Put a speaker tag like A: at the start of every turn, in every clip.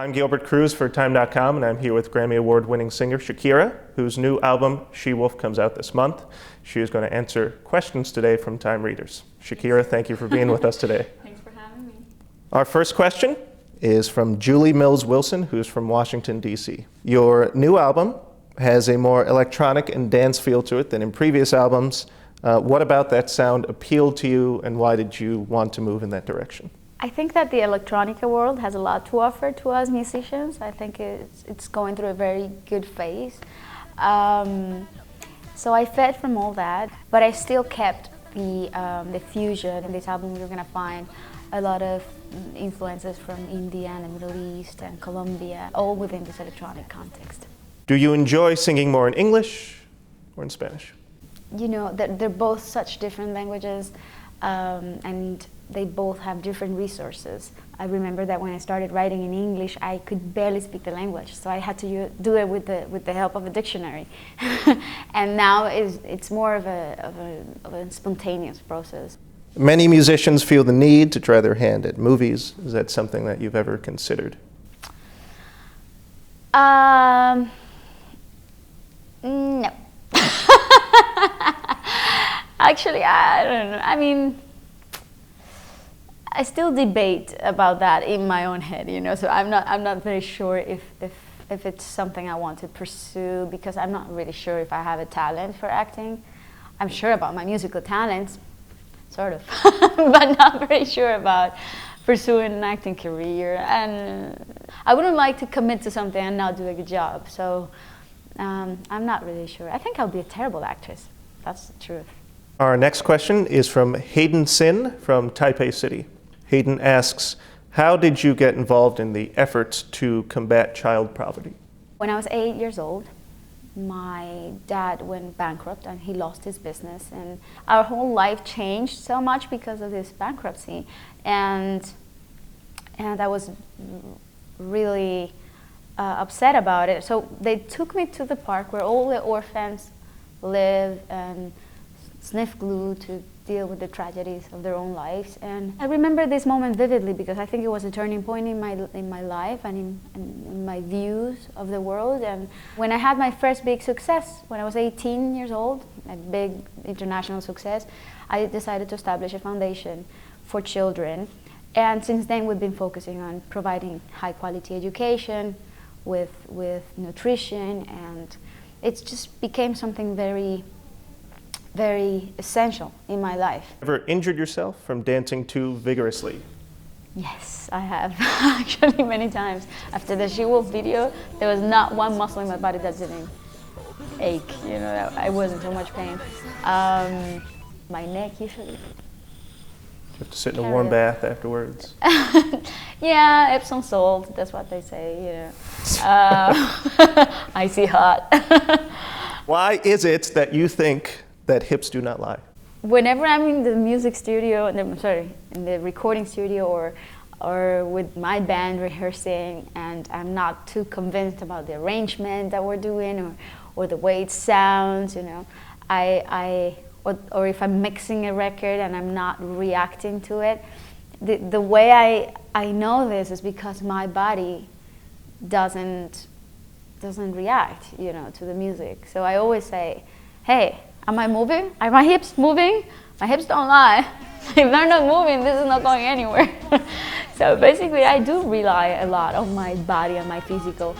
A: I'm Gilbert Cruz for Time.com, and I'm here with Grammy Award-winning singer Shakira, whose new album, She-Wolf, comes out this month. She is going to answer questions today from Time readers. Shakira, thank you for being with us today.
B: Thanks for having me.
A: Our first question is from Julie Mills Wilson, who's from Washington, D.C. Your new album has a more electronic and dance feel to it than in previous albums. What about that sound appealed to you, and why did you want to move in that direction?
B: I think that the electronica world has a lot to offer to us musicians. I think it's going through a very good phase. So I fed from all that, but I still kept the fusion. In this album you're going to find a lot of influences from India and the Middle East and Colombia, all within this electronic context.
A: Do you enjoy singing more in English or in Spanish?
B: You know, they're both such different languages, and they both have different resources. I remember that when I started writing in English, I could barely speak the language, so I had to do it with the help of a dictionary. And now it's more of a spontaneous process.
A: Many musicians feel the need to try their hand at movies. Is that something that you've ever considered?
B: No. Actually, I don't know. I mean, I still debate about that in my own head, you know. So I'm not very sure if it's something I want to pursue, because I'm not really sure if I have a talent for acting. I'm sure about my musical talents, sort of, but not very sure about pursuing an acting career. And I wouldn't like to commit to something and not do a good job. So I'm not really sure. I think I'll be a terrible actress. That's the truth.
A: Our next question is from Haydn Hsin from Taipei City. Haydn asks, how did you get involved in the efforts to combat child poverty?
B: When I was 8 years old, my dad went bankrupt and he lost his business, and our whole life changed so much because of this bankruptcy. And I was really upset about it. So they took me to the park where all the orphans live and sniff glue to deal with the tragedies of their own lives. And I remember this moment vividly because I think it was a turning point in my life and in my views of the world. And when I had my first big success, when I was 18 years old, a big international success, I decided to establish a foundation for children. And since then we've been focusing on providing high quality education with nutrition, and it just became something very essential in my life.
A: Ever injured yourself from dancing too vigorously?
B: Yes, I have, actually many times. After the She-Wolf video, there was not one muscle in my body that didn't ache, you know, I was in so much pain. My neck usually.
A: You have to sit in a warm bath afterwards.
B: Yeah, Epsom salt, that's what they say, you know. Icy hot.
A: Why is it that you think that hips do not lie?
B: Whenever I'm in the music studio, in the recording studio or with my band rehearsing, and I'm not too convinced about the arrangement that we're doing or the way it sounds, you know, or if I'm mixing a record and I'm not reacting to it, the way I know this is because my body doesn't react, you know, to the music. So I always say, hey, am I moving? Are my hips moving? My hips don't lie. If they're not moving, this is not going anywhere. So basically, I do rely a lot on my body and my physical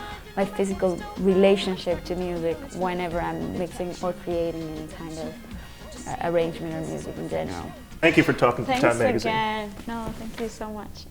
B: relationship to music whenever I'm mixing or creating any kind of arrangement or music in general.
A: Thank you for talking to Time Magazine.
B: Thanks again. No, thank you so much.